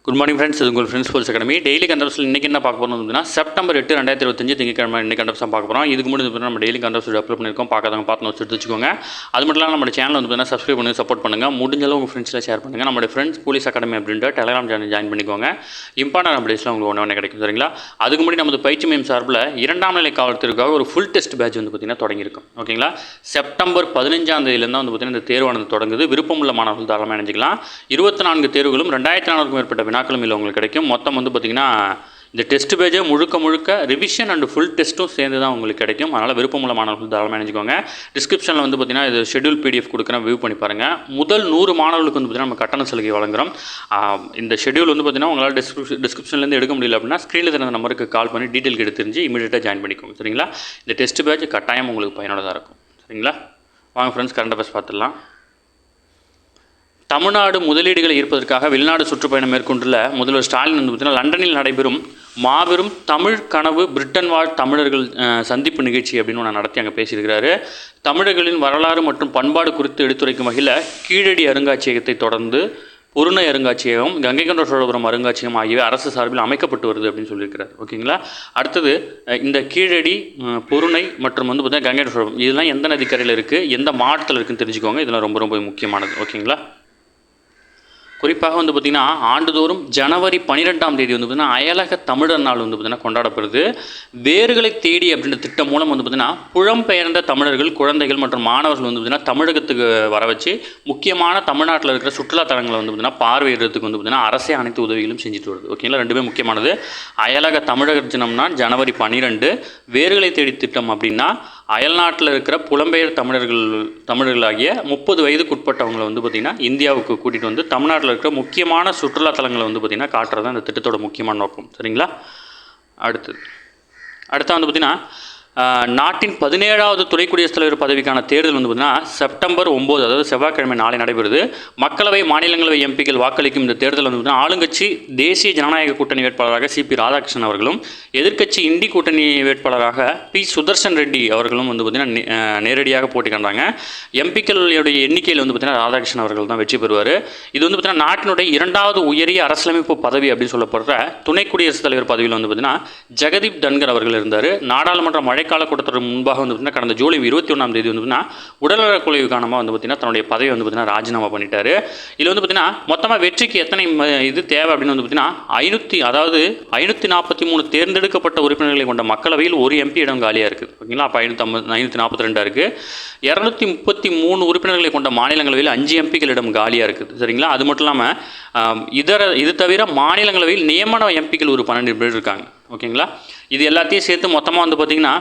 Good morning friends, இது உங்கள் friends sports academy. Daily கண்டப்ஸில் இன்றைக்கி என்ன பார்க்க போகிறோம் அப்படின்னா செப்டம்பர் 8, 2025 திங்கட்கிழமை இன்றைக்கி கண்டப்ஸ் தான் பார்க்க போகிறோம். இதுக்கு முன்னாடி நம்ம டெய்லி கண்டப்ஸ் அப்லோட் பண்ணியிருக்கோம். பார்க்காதவங்க பார்த்து எடுத்து வச்சுக்கோங்க. அது மட்டும் இல்லாமல் நம்ம சேனல் வந்து பார்த்தீங்கன்னா சப்ஸ்கிரைப் பண்ணி சப்போர்ட் பண்ணுங்கள். முடிஞ்சளவு உங்கள் ஃப்ரெண்ட்ஸில் ஷேர் பண்ணுங்கள். நம்மளுடைய ஃப்ரெண்ட்ஸ் போலீஸ் அகாடமி அப்படின்ற டெலிகிராம் சேனல் ஜாயின் பண்ணிக்கோங்க. இம்பார்ட்டன்ட் அப்டேட்ஸ்லாம் உங்களுக்கு ஒன்று கிடைக்கும். சரிங்களா? அதுக்கு முன்னாடி நமது பயிற்சி மையம் சார்பில் 2ஆம் நிலை காவலத்திற்காக ஒரு ஃபுல் டெஸ்ட் பேட்ச் வந்து பார்த்திங்கன்னா தொடங்கியிருக்கும். ஓகேங்களா? செப்டம்பர் 15ஆம் தேதியிலேருந்து வந்து பார்த்திங்கன்னா இந்த தேர்வானது தொடங்குது. விருப்பமுள்ள மாணவர்கள் தாராளமாக நினைச்சிக்கலாம். 24 தேர்வுகளும் 2400க்கும் மேற்பட்ட வினாக்களும் இல்லை உங்களுக்கு கிடைக்கும். மொத்தம் வந்து பார்த்திங்கன்னா இந்த டெஸ்ட் பேஜை முழுக்க ரிவிஷன் அண்ட் ஃபுல் டெஸ்ட்டும் சேர்ந்து தான் உங்களுக்கு கிடைக்கும். அதனால் விருப்பமுள்ள மாணவர்கள் தாராளமாக நினைச்சுக்கோங்க. டிஸ்கிரிப்ஷனில் வந்து பார்த்திங்கன்னா இது ஷெட்யூல் பிடிஎஃப் கொடுக்குறேன், வியூ பண்ணி பாருங்கள். முதல் 100 மாணவர்களுக்கு வந்து பார்த்திங்கன்னா நம்ம கட்டண சலுகை வழங்குகிறோம். இந்த ஷெட்யூல் வந்து பார்த்திங்கன்னா உங்களால் டிஸ்கிரிப்ஷன்லேருந்து எடுக்க முடியல அப்படின்னா ஸ்க்ரீனில் இருந்த நம்பருக்கு கால் பண்ணி டீட்டெயில் எடுத்து தெரிஞ்சு இமீடியட்டாக ஜாயின் பண்ணிக்கோங்க. சரிங்களா? இந்த டெஸ்ட் பேட்ச் கட்டாயம் உங்களுக்கு பயனுள்ளதாக இருக்கும். சரிங்களா? வாங்க ஃப்ரெண்ட்ஸ், கரண்ட் அஃபேர்ஸ் பார்த்துடலாம். தமிழ்நாடு முதலீடுகளை ஈர்ப்பதற்காக வெளிநாடு சுற்றுப்பயணம் மேற்கொண்டுள்ள முதல்வர் ஸ்டாலின் வந்து பார்த்தீங்கன்னா லண்டனில் நடைபெறும் மாபெரும் தமிழ் கனவு பிரிட்டன் வாழ் தமிழர்கள் சந்திப்பு நிகழ்ச்சி அப்படின்னு ஒன்று நடத்தி அங்கே பேசியிருக்கிறாரு. தமிழர்களின் வரலாறு மற்றும் பண்பாடு குறித்து எடுத்துரைக்கும் வகையில் கீழடி அருங்காட்சியகத்தை தொடர்ந்து பொருணை அருங்காட்சியகம், கங்கை கொண்ட சோழபுரம் அருங்காட்சியகம் ஆகியவை அரசு சார்பில் அமைக்கப்பட்டு வருது அப்படின்னு சொல்லியிருக்கிறார். ஓகேங்களா? அடுத்தது இந்த கீழடி, பொருணை மற்றும் வந்து பார்த்தீங்கன்னா கங்கை கொண்ட சோழபுரம் இதெல்லாம் எந்த நதிக்கரையில் இருக்குது, எந்த மாவட்டத்தில் இருக்குதுன்னு தெரிஞ்சுக்கோங்க. இதெல்லாம் ரொம்ப முக்கியமானது. ஓகேங்களா? குறிப்பாக வந்து பார்த்திங்கன்னா ஆண்டுதோறும் ஜனவரி 12ஆம் தேதி வந்து பார்த்திங்கன்னா அயலக தமிழர் நாள் வந்து பார்த்திங்கன்னா கொண்டாடப்படுது. வேர்களை தேடி அப்படின்ற திட்டம் மூலம் வந்து பார்த்திங்கன்னா புலம்பெயர்ந்த தமிழர்கள், குழந்தைகள் மற்றும் மாணவர்கள் வந்து பார்த்திங்கன்னா தமிழகத்துக்கு வர வச்சு முக்கியமான தமிழ்நாட்டில் இருக்கிற சுற்றுலாத்தலங்களை வந்து பார்த்திங்கன்னா பார்வையிடுறதுக்கு வந்து பார்த்திங்கன்னா அரசே அனைத்து உதவிகளும் செஞ்சுட்டு வருது. ஓகேங்களா? ரெண்டுமே முக்கியமானது. அயலக தமிழக தினம்னா ஜனவரி 12, வேர்களை தேடி திட்டம் அப்படின்னா அயல்நாட்டில் இருக்கிற புலம்பெயர் தமிழர்களாகிய 30 வயதுக்குட்பட்டவங்களை வந்து பார்த்திங்கன்னா இந்தியாவுக்கு கூட்டிகிட்டு வந்து தமிழ்நாட்டில் இருக்கிற முக்கியமான சுற்றுலாத்தலங்களை வந்து பார்த்திங்கன்னா காட்டுறது தான் இந்த திட்டத்தோட முக்கியமான நோக்கம். சரிங்களா? அடுத்து வந்து பார்த்திங்கன்னா நாட்டின் 17வது துணை குடியரசுத் தலைவர் பதவிக்கான தேர்தல் வந்து பார்த்திங்கன்னா செப்டம்பர் 9, அதாவது செவ்வாய்க்கிழமை நாளை நடைபெறுது. மக்களவை, மாநிலங்களவை எம்பிக்கள் வாக்களிக்கும் இந்த தேர்தல் வந்து பார்த்திங்கன்னா ஆளுங்கட்சி தேசிய ஜனநாயக கூட்டணி வேட்பாளராக சிபி ராதாகிருஷ்ணன் அவர்களும், எதிர்க்கட்சி இண்டி கூட்டணி வேட்பாளராக பி சுதர்சன் ரெட்டி அவர்களும் வந்து பார்த்திங்கன்னா நேரடியாக போட்டி கண்டாங்க. எம்பிக்களுடைய எண்ணிக்கையில் வந்து பார்த்திங்கன்னா ராதாகிருஷ்ணன் அவர்கள் தான் வெற்றி பெறுவார். இது வந்து பார்த்திங்கன்னா நாட்டினுடைய 2வது உயரிய அரசியலமைப்பு பதவி அப்படின்னு சொல்லப்படுற துணை குடியரசுத் தலைவர் பதவியில் வந்து பார்த்திங்கன்னா ஜெகதீப் தன்கர் அவர்கள் இருந்தார். நாடாளுமன்ற மழைக்கால கூட்டத்தொடர் முன்பாக வந்து பார்த்தீங்கன்னா கடந்த ஜூலை 21ஆம் தேதி வந்து பார்த்தீங்கன்னா உடல்நலக் குறைவு காரணமாக வந்து பார்த்தீங்கன்னா தன்னுடைய பதவியை வந்து பார்த்தீங்கன்னா ராஜினாமா பண்ணிட்டாரு. இதில் வந்து பார்த்தீங்கன்னா மொத்தமாக வெற்றிக்கு எத்தனை இது தேவை அப்படின்னு வந்து பார்த்தீங்கன்னா 543 தேர்ந்தெடுக்கப்பட்ட உறுப்பினர்களை கொண்ட மக்களவையில் ஒரு எம்பி இடம் காலியாக இருக்குது. ஓகேங்களா? அப்போ 542 இருக்குது. 233 உறுப்பினர்களை கொண்ட மாநிலங்களவையில் 5 எம்பிக்கள் இடம் காலியாக இருக்குது. சரிங்களா? அது மட்டும் இல்லாமல் இது தவிர மாநிலங்களவையில் நியமன எம்பிக்கள் ஒரு 12 பேர் இருக்காங்க. ஓகேங்களா? இது எல்லாத்தையும் சேர்த்து மொத்தமாக வந்து பார்த்திங்கன்னா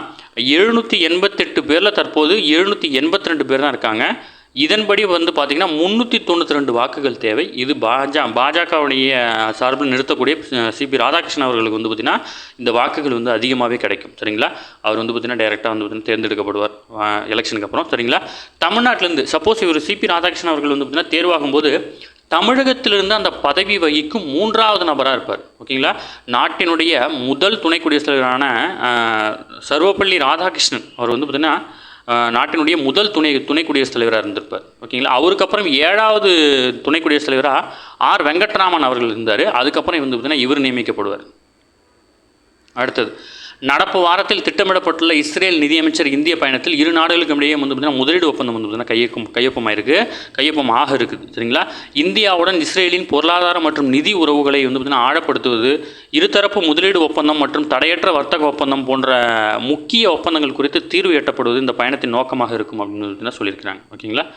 788 பேரில் தற்போது 782 பேர் தான் இருக்காங்க. இதன்படி வந்து பார்த்திங்கன்னா 392 வாக்குகள் தேவை. இது பாஜகவுடைய சார்பில் நிறுத்தக்கூடிய சிபி ராதாகிருஷ்ணன் அவர்களுக்கு வந்து பார்த்திங்கன்னா இந்த வாக்குகள் வந்து அதிகமாகவே கிடைக்கும். சரிங்களா? அவர் வந்து பார்த்திங்கன்னா டைரெக்டாக வந்து பார்த்திங்கன்னா தேர்ந்தெடுக்கப்படுவார் எலெக்ஷனுக்கு அப்புறம். சரிங்களா? தமிழ்நாட்டிலேருந்து சப்போஸ் இவர் சிபி ராதாகிருஷ்ணன் அவர்கள் வந்து பார்த்திங்கன்னா தேர்வாகும்போது தமிழகத்திலிருந்து அந்த பதவி வகிக்கும் 3வது நபராக இருப்பார். ஓகேங்களா? நாட்டினுடைய முதல் துணை குடியரசுத் தலைவரான சர்வப்பள்ளி ராதாகிருஷ்ணன் அவர் வந்து பார்த்திங்கன்னா நாட்டினுடைய முதல் துணை குடியரசுத் தலைவராக இருந்திருப்பார். ஓகேங்களா? அவருக்கப்புறம் 7வது துணை குடியரசுத் தலைவராக ஆர் வெங்கட்ராமன் அவர்கள் இருந்தார். அதுக்கப்புறம் வந்து பார்த்திங்கன்னா இவர் நியமிக்கப்படுவார். அடுத்தது நடப்பு வாரத்தில் திட்டமிடப்பட்டுள்ள இஸ்ரேல் நிதியமைச்சர் இந்திய பயணத்தில் இரு நாடுகளுக்கும் இடையே வந்து பார்த்திங்கன்னா முதலீடு ஒப்பந்தம் வந்து பார்த்திங்கன்னா கையொப்பமாக இருக்குது. சரிங்களா? இந்தியாவுடன் இஸ்ரேலின் பொருளாதார மற்றும் நிதி உறவுகளை வந்து பார்த்திங்கன்னா ஆழப்படுத்துவது, இருதரப்பு முதலீடு ஒப்பந்தம் மற்றும் தடையற்ற வர்த்தக ஒப்பந்தம் போன்ற முக்கிய ஒப்பந்தங்கள் குறித்து தீர்வு எட்டப்படுவது இந்த பயணத்தின் நோக்கமாக இருக்கும் அப்படின்னு சொல்லியிருக்கிறாங்க. ஓகேங்களா?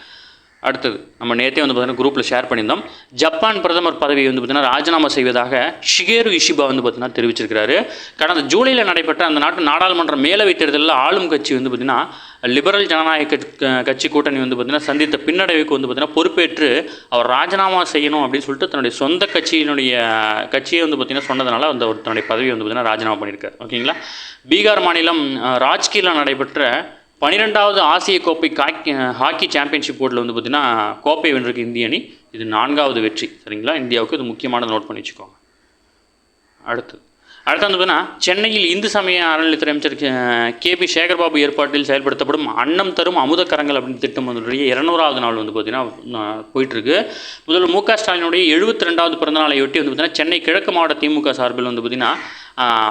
அடுத்தது நம்ம நேற்றே வந்து பார்த்திங்கன்னா குரூப்பில் ஷேர் பண்ணியிருந்தோம். ஜப்பான் பிரதமர் பதவியை வந்து பார்த்திங்கன்னா ராஜினாமா செய்வதாக ஷிகேரு இஷிபா வந்து பார்த்திங்கன்னா தெரிவிச்சிருக்கிறாரு. கடந்த ஜூலையில் நடைபெற்ற அந்த நாட்டு நாடாளுமன்ற மேலவை தேர்தலில் ஆளும் கட்சி வந்து பார்த்திங்கன்னா லிபரல் ஜனநாயக கட்சி கூட்டணி வந்து பார்த்திங்கன்னா சந்தித்த பின்னடைவுக்கு வந்து பார்த்திங்கன்னா பொறுப்பேற்று அவர் ராஜினாமா செய்யணும் அப்படின்னு சொல்லிட்டு தன்னுடைய சொந்த கட்சியை வந்து பார்த்திங்கன்னா சொன்னதுனால அந்த ஒரு தன்னுடைய பதவியை வந்து பார்த்திங்கன்னா ராஜினாமா பண்ணியிருக்காரு. ஓகேங்களா? பீகார் மாநிலம் ராஜ்கீரில் நடைபெற்ற 12வது ஆசிய கோப்பை ஹாக்கி சாம்பியன்ஷிப் போர்டில் வந்து பார்த்திங்கன்னா கோப்பை வென்றிருக்கு இந்திய அணி. இது 4வது வெற்றி. சரிங்களா? இந்தியாவுக்கு இது முக்கியமானது, நோட் பண்ணி வச்சுக்கோங்க. அடுத்து வந்து பார்த்தீங்கன்னா சென்னையில் இந்து சமய அறநிலையத்துறை அமைச்சர் KP சேகர்பாபு ஏற்பாட்டில் செயல்படுத்தப்படும் அன்னம் தரும் அமுதக்கரங்கள் அப்படின்னு திட்டம் வந்து 200வது நாள் வந்து பார்த்தீங்கன்னா போயிட்டுருக்கு. முதல்வர் மு க ஸ்டாலினுடைய 72வது பிறந்தநாளையொட்டி வந்து பார்த்தீங்கன்னா சென்னை கிழக்கு மாவட்ட திமுக சார்பில் வந்து பார்த்தீங்கன்னா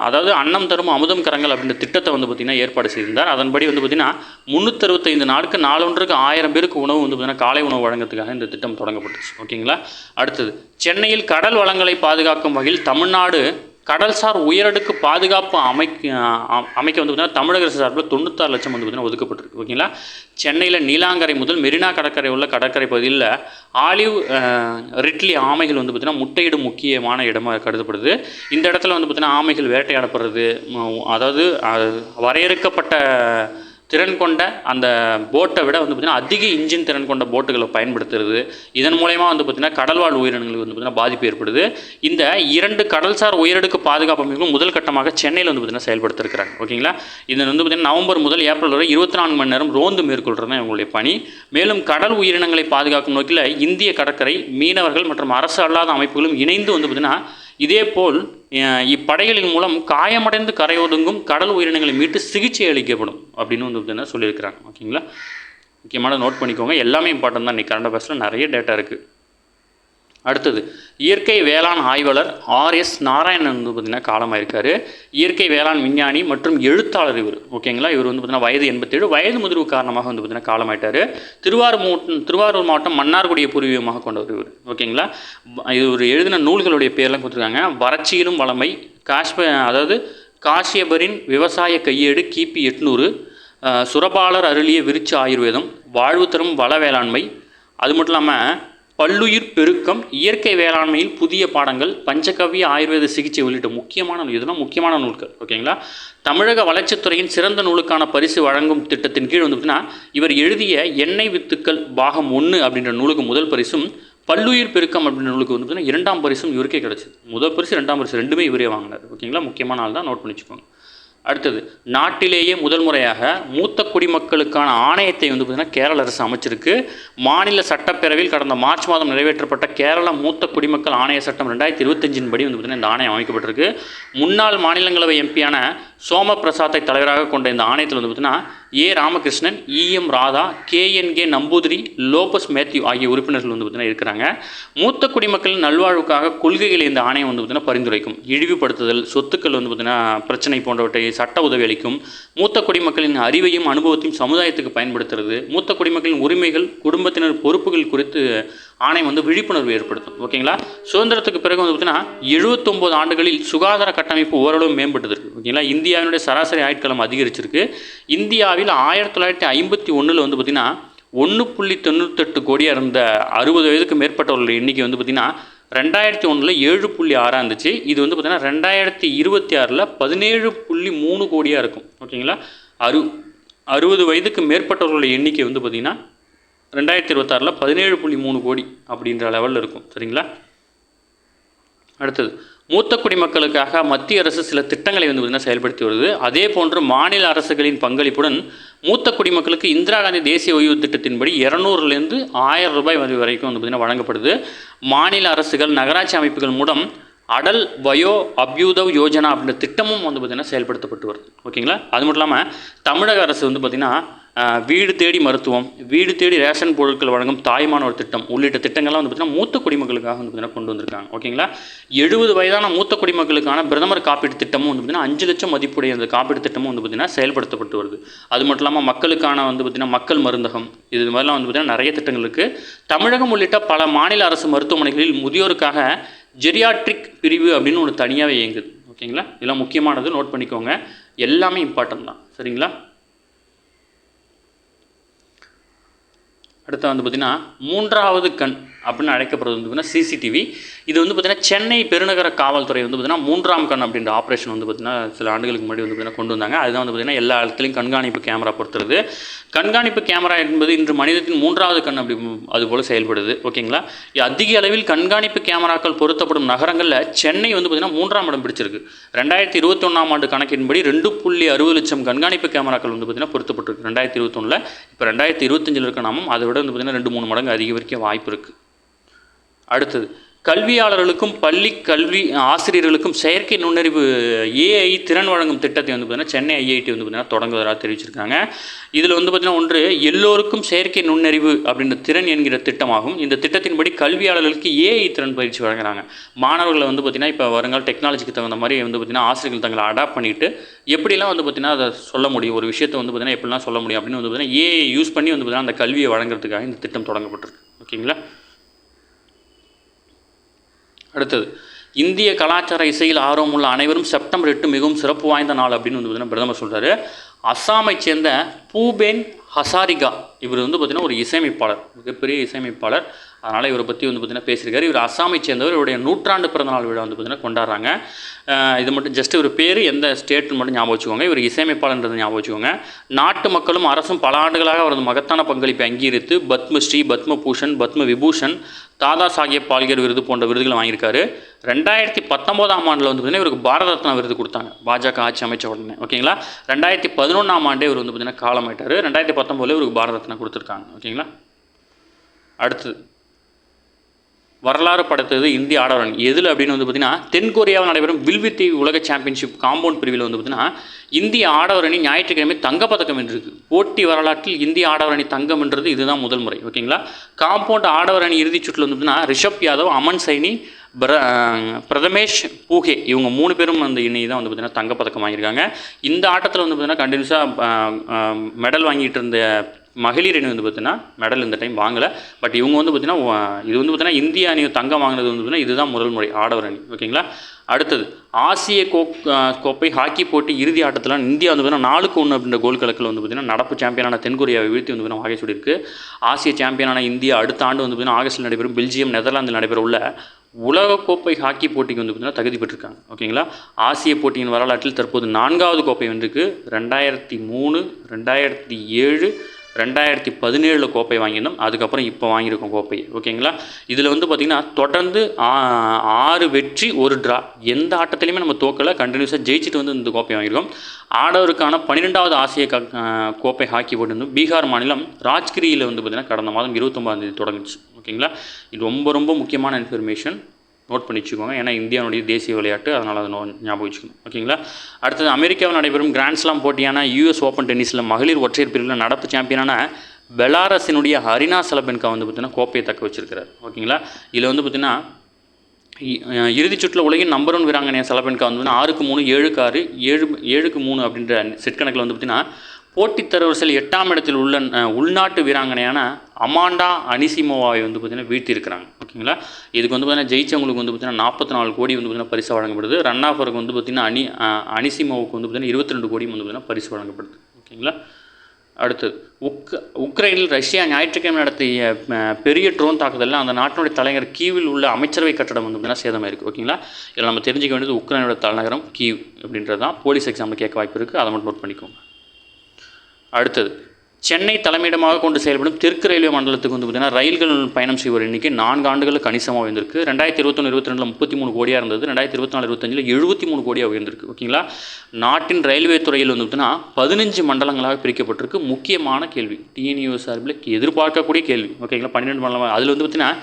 அதாவது அன்னம் தரும் அமுதம் கரங்கள் அப்படின்ற திட்டத்தை வந்து பார்த்திங்கன்னா ஏற்பாடு செய்திருந்தார். அதன்படி வந்து பார்த்திங்கன்னா 365 நாளுக்கு நாளொன்றுக்கு 1000 பேருக்கு உணவு வந்து பார்த்திங்கன்னா காலை உணவு வழங்குறதுக்காக இந்த திட்டம் தொடங்கப்பட்டுச்சு. ஓகேங்களா. அடுத்தது சென்னையில் கடல் வளங்களை பாதுகாக்கும் வகையில் தமிழ்நாடு கடல்சார் உயரடுக்கு பாதுகாப்பு அமைக்க வந்து பார்த்திங்கன்னா தமிழக அரசு சார்பில் 96 லட்சம் வந்து பார்த்திங்கன்னா ஒதுக்கப்பட்டிருக்கு. ஓகேங்களா. சென்னையில் நீலாங்கரை முதல் மெரினா கடற்கரை உள்ள கடற்கரை பகுதியில் ஆலிவ் ரிட்லி ஆமைகள் வந்து பார்த்திங்கன்னா முட்டையிடும் முக்கியமான இடமாக கருதப்படுது. இந்த இடத்துல வந்து பார்த்திங்கன்னா ஆமைகள் வேட்டையாடப்படுறது, அதாவது வரையறுக்கப்பட்ட திறன் கொண்ட அந்த போட்டை விட வந்து பார்த்திங்கன்னா அதிக இன்ஜின் திறன் கொண்ட போட்டுகளை பயன்படுத்துறது. இதன் மூலயமா வந்து பார்த்திங்கன்னா கடல்வாழ் உயிரினங்களுக்கு வந்து பார்த்திங்கன்னா பாதிப்பு ஏற்படுது. இந்த 2 கடல்சார் உயரடுக்கு பாதுகாப்பு அமைப்பும் முதல் கட்டமாக சென்னையில் வந்து பார்த்திங்கன்னா செயல்படுத்திருக்கிறாங்க. ஓகேங்களா. இது வந்து பார்த்திங்கன்னா நவம்பர் முதல் ஏப்ரல் வரை 24 மணி நேரம் ரோந்து மேற்கொள்கிறது தான் இவங்களுடைய பணி. மேலும் கடல் உயிரினங்களை பாதுகாக்கும் நோக்கில் இந்திய கடற்கரை மீனவர்கள் மற்றும் அரசு அல்லாத அமைப்புகளும் இணைந்து வந்து பார்த்திங்கன்னா இதேபோல் இப்படைகளின் மூலம் காயமடைந்து கரையொதுங்கும் கடல் உயிரினங்களை மீட்டு சிகிச்சை அளிக்கப்படும் அப்படின்னு வந்து சொல்லியிருக்கிறாங்க. ஓகேங்களா. முக்கியமான நோட் பண்ணிக்கோங்க. எல்லாமே இம்பார்ட்டன் தான். இன்றைக்கி கரண்ட் அஃபேர்ஸில் நிறைய டேட்டா இருக்குது. அடுத்தது இயற்கை வேளாண் ஆய்வாளர் RS நாராயணன் வந்து பார்த்திங்கன்னா காலமாயிருக்கார். இயற்கை வேளாண் விஞ்ஞானி மற்றும் எழுத்தாளர் இவர். ஓகேங்களா. இவர் வந்து பார்த்திங்கன்னா வயது 87, வயது முதிர்வு காரணமாக வந்து பார்த்திங்கன்னா காலமாயிட்டார். திருவாரூர் மாவட்டம் மன்னார்குடியை பூர்வீகமாக கொண்டவர் இவர். ஓகேங்களா. இவர் எழுதின நூல்களுடைய பேர்லாம் கொடுத்துருக்காங்க. வறட்சியிலும் வளமை, அதாவது காஷ்யபரின் விவசாய கையேடு கிபி 800, சுரபாலர் அருளிய விருட்ச ஆயுர்வேதம், வாழ்வு தரும் வள வேளாண்மை, அது மட்டும் இல்லாமல் பல்லுயிர் பெருக்கம், இயற்கை வேளாண்மையில் புதிய பாடங்கள், பஞ்சகவ்ய ஆயுர்வேத சிகிச்சை உள்ளிட்ட இதெல்லாம் முக்கியமான நூல்கள். ஓகேங்களா. தமிழக வளர்ச்சித்துறையின் சிறந்த நூலுக்கான பரிசு வழங்கும் திட்டத்தின் கீழ் வந்து பார்த்தீங்கன்னா இவர் எழுதிய எண்ணெய் வித்துக்கள் பாகம் 1 அப்படின்ற நூலுக்கு முதல் பரிசும், பல்லுயிர் பெருக்கம் அப்படின்ற நூலுக்கு வந்து பார்த்தீங்கன்னா 2ஆம் பரிசும் இவருக்கே கிடச்சிது. முதல் பரிசு 2ஆம் பரிசு ரெண்டுமே இவரே வாங்கினார். ஓகேங்களா. முக்கியமான ஆள் தான், நோட் பண்ணி வச்சுக்கோங்க. அடுத்தது நாட்டிலேயே முதல் முறையாக மூத்த குடிமக்களுக்கான ஆணையத்தை வந்து பார்த்திங்கன்னா கேரள அரசு அமைச்சிருக்கு. மாநில சட்டப்பேரவையில் கடந்த மார்ச் மாதம் நிறைவேற்றப்பட்ட கேரள மூத்த குடிமக்கள் ஆணைய சட்டம் 2025 படி வந்து பார்த்திங்கன்னா இந்த ஆணையம் அமைக்கப்பட்டிருக்கு. முன்னாள் மாநிலங்களவை எம்பியான சோம பிரசாத்தை தலைவராக கொண்ட இந்த ஆணையத்தில் வந்து பார்த்திங்கன்னா ராமகிருஷ்ணன், EM ராதா, KNK நம்பூதிரி, லோபஸ் மேத்யூ ஆகிய உறுப்பினர்கள் வந்து பார்த்திங்கன்னா இருக்கிறாங்க. மூத்த குடிமக்களின் நல்வாழ்வுக்காக கொள்கைகளை இந்த ஆணையம் வந்து பார்த்திங்கன்னா பரிந்துரைக்கும். இழிவுபடுத்துதல், சொத்துக்கள் வந்து பார்த்திங்கன்னா பிரச்சனை போன்றவற்றை சட்ட உதவி அளிக்கும். மூத்த குடிமக்களின் அறிவையும் அனுபவத்தையும் சமுதாயத்துக்கு பயன்படுத்துறது, மூத்த குடிமக்களின் உரிமைகள், குடும்பத்தினர் பொறுப்புகள் குறித்து ஆணையம் வந்து விழிப்புணர்வு ஏற்படுத்தும். ஓகேங்களா. சுதந்திரத்துக்கு பிறகு வந்து பார்த்திங்கன்னா 79 ஆண்டுகளில் சுகாதார கட்டமைப்பு ஓரளவு மேம்பட்டது இருக்குது. ஓகேங்களா. இந்தியாவினுடைய சராசரி ஆயுட்காலம் அதிகரிச்சிருக்கு. இந்தியாவில் 1951 வந்து பார்த்திங்கன்னா 1.98 கோடியாக இருந்த 60 வயதுக்கு மேற்பட்டவர்கள் எண்ணிக்கை வந்து பார்த்திங்கன்னா 2001 7.6 இருந்துச்சு. இது வந்து பார்த்திங்கன்னா 2026 17.3 கோடியாக இருக்கும். ஓகேங்களா. 60 வயதுக்கு மேற்பட்டவர்களுடைய எண்ணிக்கை வந்து பார்த்திங்கன்னா 2026 17.3 கோடி அப்படின்ற லெவலில் இருக்கும். சரிங்களா. அடுத்தது மூத்த குடிமக்களுக்காக மத்திய அரசு சில திட்டங்களை வந்து பார்த்திங்கன்னா செயல்படுத்தி வருது. அதே போன்று மாநில அரசுகளின் பங்களிப்புடன் மூத்த குடிமக்களுக்கு இந்திரா காந்தி தேசிய ஓய்வு திட்டத்தின்படி 200லேருந்து 1000 ரூபாய் வரைக்கும் வந்து பார்த்திங்கன்னா வழங்கப்படுது. மாநில அரசுகள், நகராட்சி அமைப்புகள் மூலம் அடல் வயோ அபியூதவ் யோஜனா அப்படின்ற திட்டமும் வந்து பார்த்திங்கன்னா செயல்படுத்தப்பட்டு வருது. ஓகேங்களா. அது மட்டும் இல்லாமல் தமிழக அரசு வந்து பார்த்திங்கன்னா வீடு தேடி மருத்துவம், வீடு தேடி ரேஷன் பொருட்கள் வழங்கும் தாய்மானவர் திட்டம் உள்ளிட்ட திட்டங்கள்லாம் வந்து பார்த்திங்கன்னா மூத்த குடிமக்களுக்காக வந்து பார்த்திங்கன்னா கொண்டு வந்திருக்காங்க. ஓகேங்களா. 70 வயதான மூத்த குடிமக்களுக்கான பிரதமர் காப்பீட்டு திட்டமும் வந்து பார்த்திங்கன்னா 5 லட்சம் மதிப்புடைய அந்த காப்பீட்டு திட்டமும் வந்து பார்த்திங்கன்னா செயல்படுத்தப்பட்டு வருது. அது மட்டும் இல்லாமல் மக்களுக்கான வந்து பார்த்திங்கன்னா மக்கள் மருந்தகம், இது மாதிரிலாம் வந்து பார்த்திங்கன்னா நிறைய திட்டங்கள் இருக்குது. தமிழகம் உள்ளிட்ட பல மாநில அரசு மருத்துவமனைகளில் முதியோருக்காக ஜெரியாட்ரிக் பிரிவு அப்படின்னு ஒன்று தனியாகவே இயங்குது. ஓகேங்களா. இதெல்லாம் முக்கியமானது, நோட் பண்ணிக்கோங்க. எல்லாமே இம்பார்ட்டன்ட் தான். சரிங்களா. அடுத்து வந்து பார்த்திங்கன்னா 3வது கண் அப்படின்னு அழைக்கப்படுறது வந்து பார்த்திங்கன்னா CCTV. இது வந்து பார்த்திங்கன்னா சென்னை பெருநகர காவல்துறை வந்து பார்த்திங்கன்னா 3ஆம் கண் அப்படின்ற ஆப்ரேஷன் வந்து பார்த்திங்கன்னா சில ஆண்டுகளுக்கு முன்னாடி வந்து பார்த்திங்கன்னா கொண்டு வந்தாங்க. அதுதான் வந்து பார்த்திங்கன்னா எல்லா இடத்துலையும் கண்காணிப்பு கேமரா பொறுத்துறது. கண்காணிப்பு கேமரா என்பது இன்று மனிதத்தின் 3வது கண் அப்படி அதுபோல் செயல்படுது. ஓகேங்களா. அதிக அளவில் கண்காணிப்பு கேமராக்கள் பொருத்தப்படும் நகரங்களில் சென்னை வந்து பார்த்திங்கன்னா 3ஆம் இடம் பிடிச்சிருக்கு. 2021ஆம் ஆண்டு கணக்கின்படி 2.60 லட்சம் கண்காணிப்பு கேமராக்கள் வந்து பார்த்திங்கன்னா பொருத்தப்பட்டிருக்கு 2021. இப்போ 2025 இருக்க நாமும் அதை விட வந்து பார்த்திங்கன்னா 2-3 மடங்கு அதிகரிக்க வாய்ப்பு இருக்குது. அடுத்தது கல்வியாளர்களுக்கும் பள்ளி கல்வி ஆசிரியர்களுக்கும் செயற்கை நுண்ணறிவு ஏஐ திறன் வழங்கும் திட்டத்தை வந்து பார்த்திங்கன்னா சென்னை ஐஐடி வந்து பார்த்திங்கன்னா தொடங்குவதாக தெரிவிச்சிருக்காங்க. இதில் வந்து பார்த்திங்கன்னா ஒன்று எல்லோருக்கும் செயற்கை நுண்ணறிவு அப்படின்ற திறன் என்கிற திட்டமாகும். இந்த திட்டத்தின்படி கல்வியாளர்களுக்கு ஏஐ திறன் பயிற்சி வழங்குறாங்க. மாணவர்களை வந்து பார்த்திங்கன்னா இப்போ வருங்கால டெக்னாலஜிக்கு தகுந்த மாதிரி வந்து பார்த்திங்கன்னா ஆசிரியர்கள் தங்களை அடாப்ட் பண்ணிவிட்டு எப்படிலாம் வந்து பார்த்திங்கன்னா அதை சொல்ல முடியும், ஒரு விஷயத்தை வந்து பார்த்திங்கன்னா எப்படிலாம் சொல்ல முடியும் அப்படின்னு வந்து பார்த்திங்கன்னா ஏஐ யூஸ் பண்ணி வந்து பார்த்திங்கன்னா அந்த கல்வியை வழங்குறதுக்காக இந்த திட்டம் தொடங்கப்பட்டிருக்கு. ஓகேங்களா. அடுத்தது, இந்திய கலாச்சார இசையில் ஆர்வமுள்ள அனைவரும் செப்டம்பர் 8 மிகவும் சிறப்பு வாய்ந்த நாள் அப்படின்னு வந்து பார்த்திங்கன்னா பிரதமர் சொல்கிறாரு. அஸ்ஸாமை சேர்ந்த பூபேன் ஹசாரிகா இவர் வந்து பார்த்திங்கன்னா ஒரு இசையமைப்பாளர், மிகப்பெரிய இசையமைப்பாளர். அதனால் இவரை பற்றி வந்து பார்த்திங்கன்னா பேசியிருக்காரு. இவர் அஸ்ஸாமை சேர்ந்தவர். இவருடைய 100ஆண்டு பிறந்தநாள் விழா வந்து பார்த்திங்கன்னா கொண்டாடுறாங்க. இது மட்டும் ஜஸ்ட் இவர் பேர் எந்த ஸ்டேட்னு மட்டும் ஞாபகம் வச்சுக்கோங்க. இவர் இசையமைப்பாளர்ன்றது ஞாபகம் வச்சுக்கோங்க. நாட்டு மக்களும் அரசும் பல ஆண்டுகளாக அவரது மகத்தான பங்களிப்பை அங்கீகரித்து பத்மஸ்ரீ, பத்மபூஷன், பத்ம விபூஷன், தாதா சாஹேப் பால்கர் விருது போன்ற விருதுகளை வாங்கியிருக்காரு. 2019ஆம் ஆண்டில் வந்து பார்த்திங்கன்னா இவருக்கு பாரத ரத்னா விருது கொடுத்தாங்க, பாஜக ஆட்சி அமைச்ச உடனே. ஓகேங்களா. 2011ஆம் ஆண்டே இவர் வந்து பார்த்திங்கன்னா காலமாயிட்டார். 2019 இவருக்கு பாரத ரத்னா கொடுத்துருக்காங்க. ஓகேங்களா. அடுத்தது, வரலாறு படைத்தது இந்திய ஆடவர் அணி எதில் அப்படின்னு வந்து பார்த்திங்கன்னா தென்கொரியாவில் நடைபெறும் வில்வித்தை உலக சாம்பியன்ஷிப் காம்பவுண்ட் பிரிவில் வந்து பார்த்திங்கன்னா இந்திய ஆடவர் அணி ஞாயிற்றுக்கிழமை தங்கப்பதக்கம் வென்றிருக்கு. போட்டி வரலாற்றில் இந்திய ஆடவர் அணி தங்கம் வென்றது இதுதான் முதல் முறை. ஓகேங்களா. காம்பவுண்ட் ஆடவர் அணி இறுதிச் சுற்றில் வந்து பார்த்திங்கன்னா ரிஷப் யாதவ், அமன் சைனி, பிரதமேஷ் பூகே இவங்க 3 பேரும் அந்த இணை தான் வந்து பார்த்திங்கன்னா தங்கப்பதக்கம் வாங்கியிருக்காங்க. இந்த ஆட்டத்தில் வந்து பார்த்திங்கன்னா கண்டினியூஸாக மெடல் வாங்கிட்டு இருந்த மகளிர் அணி வந்து பார்த்திங்கன்னா மெடல் இந்த டைம் வாங்கலை. பட் இவங்க வந்து பார்த்திங்கன்னா இது வந்து பார்த்திங்கன்னா இந்திய அணி தங்கம் வாங்கினது வந்து பார்த்திங்கன்னா இதுதான் முதல் முறை ஆடவர் அணி. ஓகேங்களா. அடுத்தது, ஆசிய கோப்பை ஹாக்கி போட்டி இறுதி ஆட்டத்தில் இந்தியா வந்து பார்த்திங்கன்னா 4-1 அப்படின்ற கோல் கணக்கில் வந்து பார்த்திங்கன்னா நடப்பு சாம்பியனான தென்கொரியாவை வீழ்த்தி வந்து பார்த்திங்கன்னா வாகை சூடியிருக்கு. ஆசிய சாம்பியனான இந்தியா அடுத்த ஆண்டு வந்து பார்த்திங்கன்னா ஆகஸ்ட்டில் நடைபெறும் பெல்ஜியம், நெதர்லாந்தில் நடைபெற உள்ள உலகக்கோப்பை ஹாக்கி போட்டிக்கு வந்து பார்த்திங்கன்னா தகுதி பெற்றிருக்காங்க. ஓகேங்களா. ஆசிய போட்டியின் வரலாற்றில் தற்போது 4வது கோப்பை வென்றிருக்கு. 2003, 2007, 2017 கோப்பை வாங்கியிருந்தோம். அதுக்கப்புறம் இப்போ வாங்கியிருக்கோம் கோப்பை. ஓகேங்களா. இதில் வந்து பார்த்திங்கன்னா தொடர்ந்து 6 வெற்றி 1 ட்ரா, எந்த ஆட்டத்திலையுமே நம்ம தோக்கலை, கண்டினியூஸாக ஜெயிச்சுட்டு வந்து இந்த கோப்பை வாங்கியிருக்கோம். ஆடவருக்கான 12வது ஆசிய கோப்பை ஹாக்கி போட்டி வந்து பீகார் மாநிலம் ராஜ்கிரியில் வந்து பார்த்திங்கன்னா கடந்த மாதம் 29ஆம் தேதி தொடங்குச்சு. ஓகேங்களா. இது ரொம்ப ரொம்ப முக்கியமான இன்ஃபர்மேஷன், நோட் பண்ணி வச்சுக்கோங்க. ஏன்னா இந்தியாவுடைய தேசிய விளையாட்டு, அதனால் அதை ஞாபகம் வச்சுக்கணும். ஓகேங்களா. அடுத்தது, அமெரிக்காவில் நடைபெறும் கிராண்ட்ஸ்லாம் போட்டியான US ஓப்பன் டென்னிஸில் மகளிர் ஒற்றையர் பிரிவில் நடப்பு சாம்பியனான பெலாரஸினுடைய அரினா சலபென்கா வந்து பார்த்திங்கன்னா கோப்பையை தக்க வச்சிருக்கிறார். ஓகேங்களா. இதில் வந்து பார்த்திங்கன்னா இறுதிச் சுற்றில் உலகின் நம்பர் 1 வீராங்கனைய சலபென்கா வந்து 6-3, 7-6, 7-3 அப்படின்ற செட் கணக்கில் வந்து பார்த்திங்கன்னா போட்டித் தரவரிசையில் 8ஆம் இடத்தில் உள்ள உள்நாட்டு வீராங்கனையான அமாண்டா அனிசிமோவாவை வந்து பார்த்திங்கன்னா வீழ்த்தியிருக்கிறாங்க. ஓகேங்களா. இதுக்கு வந்து பார்த்திங்கன்னா ஜெயிச்சவங்களுக்கு வந்து பார்த்திங்கன்னா 44 கோடி வந்து பார்த்திங்கன்னா பரிசு வழங்கப்படுது. ரன் ஆஃபருக்கு வந்து பார்த்திங்கன்னா அனிசிமோவுக்கு வந்து பார்த்திங்கன்னா 22 கோடி வந்து பார்த்திங்கன்னா பரிசு வழங்கப்படுது. ஓகேங்களா. அடுத்தது, உக்ரைனில் ரஷ்யா ஞாயிற்றுக்கிழமை நடத்திய பெரிய ட்ரோன் தாக்குதலில் அந்த நாட்டினுடைய தலைநகர் கீவில் உள்ள அமைச்சரவை கட்டடம் வந்து பார்த்திங்கன்னா சேதமாயிருக்கு. ஓகேங்களா. இதில் நம்ம தெரிஞ்சிக்க வேண்டியது உக்ரைனோட தலைநகரம் கீவ் அப்படின்றது தான். போலீஸ் எக்ஸாமில் கேட்க வாய்ப்பு இருக்குது, அதை மட்டும் நோட் பண்ணிக்கோங்க. அடுத்தது, சென்னை தலைமையிடமாக கொண்டு செயல்படும் தெற்கு ரயில்வே மண்டலத்துக்கு வந்து பார்த்திங்கன்னா ரயில்கள் பயணம் செய்வோர் எண்ணிக்கை 4 ஆண்டுகளில் கணிசமாக உயர்ந்திருக்கு. 2021-22 33 கோடியாக இருந்தது. 2024-25 73 கோடியாக உயர்ந்திருக்கு. ஓகேங்களா. நாட்டின் ரயில்வே துறையில் வந்து பார்த்திங்கன்னா 15 மண்டலங்களாக பிரிக்கப்பட்டிருக்கு. முக்கியமான கேள்வி, TNU சார்பில் எதிர்பார்க்கக்கூடிய கேள்வி. ஓகேங்களா. 12 மண்டலம், அதில் வந்து பார்த்திங்கன்னா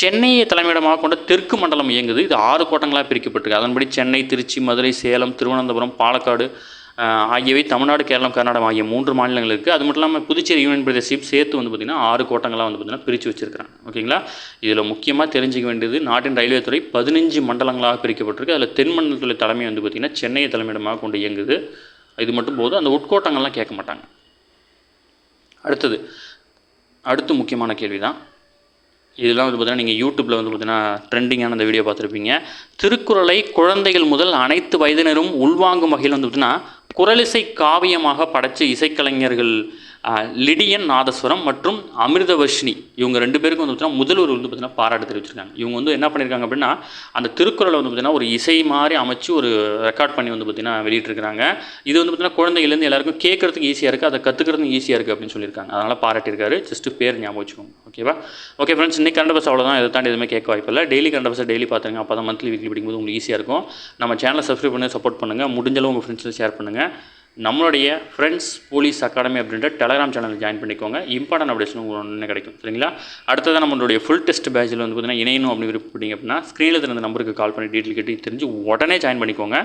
சென்னையை தலைமையிடமாக கொண்ட தெற்கு மண்டலம் இயங்குது. இது 6 கோட்டங்களாக பிரிக்கப்பட்டிருக்கு. அதன்படி சென்னை, திருச்சி, மதுரை, சேலம், திருவனந்தபுரம், பாலக்காடு ஆகியவை தமிழ்நாடு, கேரளம், கர்நாடகம் ஆகிய 3 மாநிலங்கள் இருக்குது. அது மட்டும் இல்லாமல் புதுச்சேரி யூனியன் பிரதேசம் சேர்த்து வந்து பார்த்திங்கன்னா 6 கோட்டங்களாக வந்து பார்த்திங்கன்னா பிரித்து வச்சுருக்காங்க. ஓகேங்களா. இதில் முக்கியமாக தெரிஞ்சிக்க வேண்டியது, நாட்டின் ரயில்வே துறை 15 மண்டலங்களாக பிரிக்கப்பட்டிருக்கு. அதில் தென் மண்டலத்துறை தலைமை வந்து பார்த்திங்கன்னா சென்னையை தலைமையிடமாக கொண்டு இயங்குது. இது மட்டும் போது, அந்த உட்கோட்டங்கள்லாம் கேட்க மாட்டாங்க. அடுத்து முக்கியமான கேள்வி தான் இதெல்லாம் வந்து பார்த்திங்கன்னா நீங்கள் யூடியூப்பில் வந்து பார்த்திங்கன்னா ட்ரெண்டிங்கான அந்த வீடியோ பார்த்துருப்பீங்க. திருக்குறளை குழந்தைகள் முதல் அனைத்து வயதினரும் உள்வாங்கும் வகையில் வந்து பார்த்திங்கன்னா குரலிசை காவியமாக படைச்ச இசைக்கலைஞர்கள் லிடியன் நாதஸ்வரம் மற்றும் அமிர்தவர்ஷினி இவங்க 2 பேருக்கும் வந்து பார்த்திங்கன்னா முதல்வர் வந்து பார்த்திங்கன்னா பாராட்டு தெரிவிச்சிருக்காங்க. இவங்க வந்து என்ன பண்ணியிருக்காங்க அப்படின்னா அந்த திருக்குறளை வந்து பார்த்திங்கன்னா ஒரு இசை மாதிரி அமைச்சு ஒரு ரெக்கார்ட் பண்ணி வந்து பார்த்திங்கன்னா வெளியிட்டிருக்காங்க. இது வந்து பார்த்திங்கன்னா குழந்தைகள்லேருந்து எல்லாருக்கும் கேட்குறதுக்கு ஈஸியாக இருக்குது, அதை கற்றுக்கிறதுக்கு ஈஸியாக இருக்குது அப்படின்னு சொல்லியிருக்காங்க. அதனால் பாராட்டியிருக்காரு. ஜஸ்ட்டு பேர் ஞாபகம் வச்சுக்கோங்க. ஓகேவா. ஓகே ஃப்ரெண்ட்ஸ், இன்னைக்கு கரண்ட் பஸ் அவ்வளோதான். இதை தாண்டி எதுவுமே கேட்க வாய்ப்பில்லை. டெய்லி கரண்ட் பஸ்ஸை டெய்லி பார்த்துங்க. அப்போ தான் மந்த்லி வீக்லி படிக்கும்போது உங்களுக்கு ஈஸியாக இருக்கும். நம்ம சேனலை சப்ஸ்கிரைப் பண்ணி சப்போர்ட் பண்ணுங்கள். முடிஞ்சளவு உங்கள் ஃப்ரெண்ட்ஸில் ஷேர் பண்ணுங்கள். நம்மளுடைய ஃப்ரெண்ட்ஸ் போலீஸ் அகாடமி அப்படின்ற டெலகிராம் சேனலில் ஜாயின் பண்ணிக்கோங்க. இம்பார்ட்டன்ட் அப்டேஷன் உங்களுக்கு ஒன்று கிடைக்கும். சரிங்களா? அடுத்ததான் நம்மளுடைய ஃபுல் டெஸ்ட் பேட்சில் வந்து பார்த்தீங்கன்னா இணையணும் அப்படி விருப்பப்பட்டீங்க அப்படின்னா ஸ்க்ரீனில் இருந்த நம்பருக்கு கால் பண்ணி டீட்டெயில் கேட்டு தெரிஞ்சு உடனே ஜாயின் பண்ணிக்கோங்க.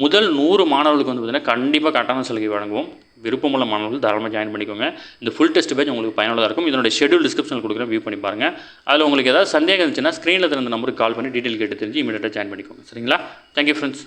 முதல் 100 மாணவர்களுக்கு வந்து பார்த்தீங்கன்னா கண்டிப்பாக கட்டண சலுகை வழங்குவோம். விருப்பமுள்ள மாணவர்கள் தாராளமாக ஜாயின் பண்ணிக்கோங்க. இந்த ஃபுல் டெஸ்ட் பேட்ச் உங்களுக்கு பயனுள்ளதாக இருக்கும். இதனுடைய ஷெட்யூல் டிஸ்கிரிப்ஷனில் கொடுக்குறேன், வியூ பண்ணி பாருங்கள். அதில் உங்களுக்கு ஏதாவது சந்தேகம் இருந்துச்சுன்னா ஸ்க்ரீனில் இருந்த நம்பருக்கு கால் பண்ணி டீட்டெயில் கேட்டு தெரிஞ்சு இமீடியட்டாக ஜாயின் பண்ணிக்கோங்க. சரிங்களா? Thank you friends.